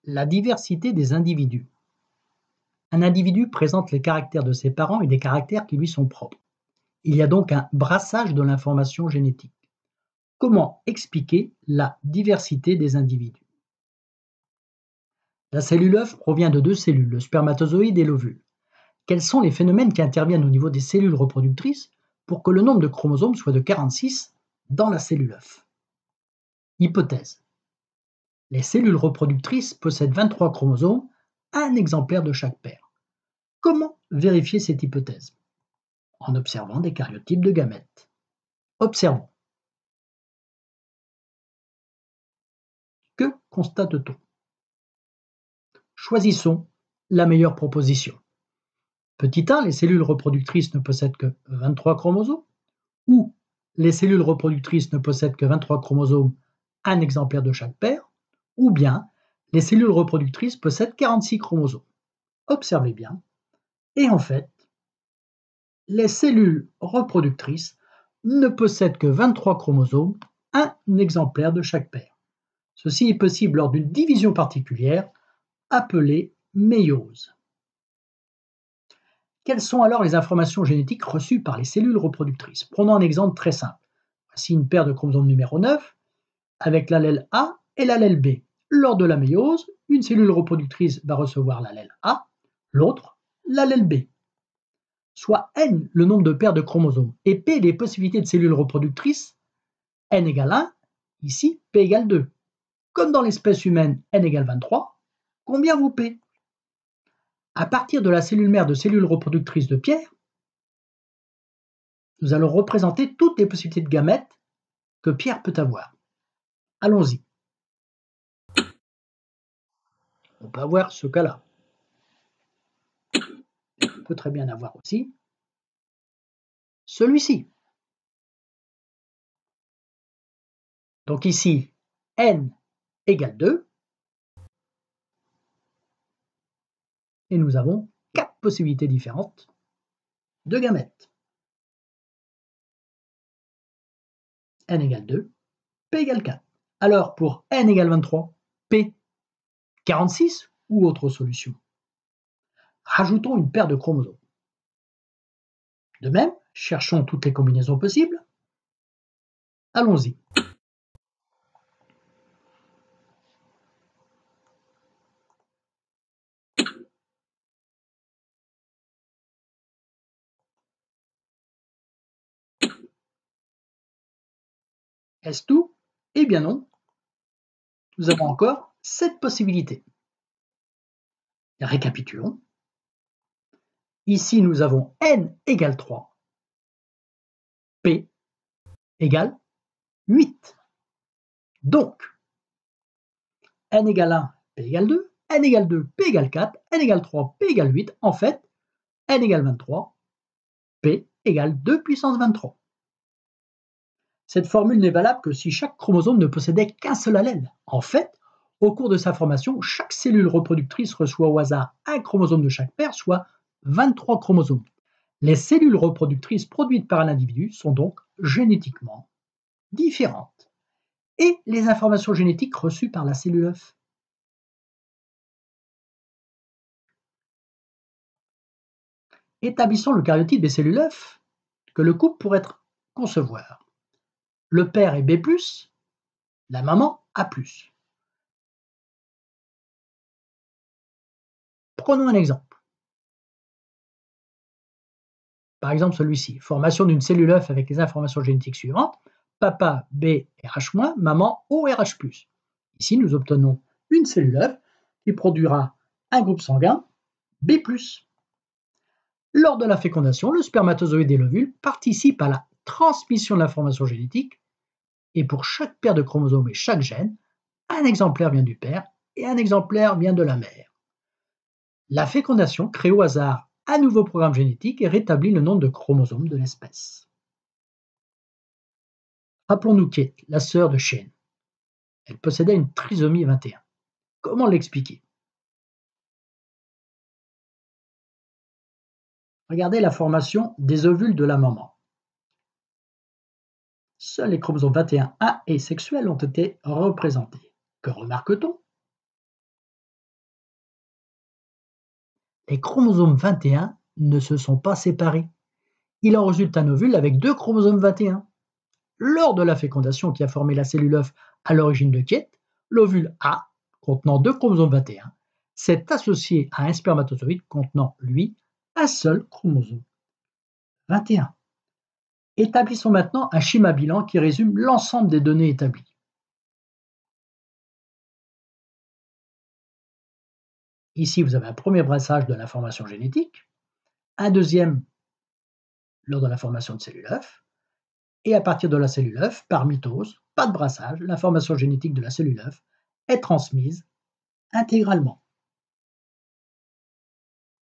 La diversité des individus. Un individu présente les caractères de ses parents et des caractères qui lui sont propres. Il y a donc un brassage de l'information génétique. Comment expliquer la diversité des individus? La cellule œuf provient de deux cellules, le spermatozoïde et l'ovule. Quels sont les phénomènes qui interviennent au niveau des cellules reproductrices pour que le nombre de chromosomes soit de 46 dans la cellule œuf? Hypothèse. Les cellules reproductrices possèdent 23 chromosomes, un exemplaire de chaque paire. Comment vérifier cette hypothèse? En observant des karyotypes de gamètes. Observons. Que constate-t-on? Choisissons la meilleure proposition. Petit 1, les cellules reproductrices ne possèdent que 23 chromosomes, ou les cellules reproductrices ne possèdent que 23 chromosomes, un exemplaire de chaque paire, ou bien les cellules reproductrices possèdent 46 chromosomes. Observez bien. Et en fait, les cellules reproductrices ne possèdent que 23 chromosomes, un exemplaire de chaque paire. Ceci est possible lors d'une division particulière appelée méiose. Quelles sont alors les informations génétiques reçues par les cellules reproductrices? Prenons un exemple très simple. Voici une paire de chromosomes numéro 9 avec l'allèle A et l'allèle B. Lors de la méiose, une cellule reproductrice va recevoir l'allèle A, l'autre l'allèle B. Soit N le nombre de paires de chromosomes et P les possibilités de cellules reproductrices, N égale 1, ici P égale 2. Comme dans l'espèce humaine N égale 23, combien vaut P? À partir de la cellule mère de cellules reproductrices de Pierre, nous allons représenter toutes les possibilités de gamètes que Pierre peut avoir. Allons-y. On peut avoir ce cas-là. On peut très bien avoir aussi celui-ci. Donc ici, N égale 2. Et nous avons 4 possibilités différentes de gamètes. N égale 2, P égale 4. Alors pour N égale 23, P 46 ou autre solution? Rajoutons une paire de chromosomes. De même, cherchons toutes les combinaisons possibles. Allons-y. Est-ce tout? Eh bien non. Nous avons encore 7 possibilités. Récapitulons. Ici, nous avons N égale 3, P égale 8. Donc, N égale 1, P égale 2, N égale 2, P égale 4, N égale 3, P égale 8. En fait, N égale 23, P égale 2 puissance 23. Cette formule n'est valable que si chaque chromosome ne possédait qu'un seul allèle. En fait, au cours de sa formation, chaque cellule reproductrice reçoit au hasard un chromosome de chaque paire, soit 23 chromosomes. Les cellules reproductrices produites par un individu sont donc génétiquement différentes. Et les informations génétiques reçues par la cellule œuf? Établissons le karyotype des cellules œuf que le couple pourrait concevoir. Le père est B+, la maman A+. Prenons un exemple. Par exemple celui-ci, formation d'une cellule œuf avec les informations génétiques suivantes, papa B RH-, maman O RH+. Ici, nous obtenons une cellule œuf qui produira un groupe sanguin B+. Lors de la fécondation, le spermatozoïde et l'ovule participent à la transmission de l'information génétique et pour chaque paire de chromosomes et chaque gène, un exemplaire vient du père et un exemplaire vient de la mère. La fécondation crée au hasard un nouveau programme génétique et rétablit le nombre de chromosomes de l'espèce. Rappelons-nous Kate, la sœur de Shane. Elle possédait une trisomie 21. Comment l'expliquer? Regardez la formation des ovules de la maman. Seuls les chromosomes 21A et sexuels ont été représentés. Que remarque-t-on? et chromosome 21 ne se sont pas séparés. Il en résulte un ovule avec 2 chromosomes 21. Lors de la fécondation qui a formé la cellule œuf à l'origine de Kate, l'ovule A, contenant 2 chromosomes 21, s'est associé à un spermatozoïde contenant, lui, un seul chromosome 21. Établissons maintenant un schéma bilan qui résume l'ensemble des données établies. Ici, vous avez un premier brassage de l'information génétique, un deuxième lors de la formation de cellules œufs, et à partir de la cellule œuf, par mitose, pas de brassage, l'information génétique de la cellule œuf est transmise intégralement.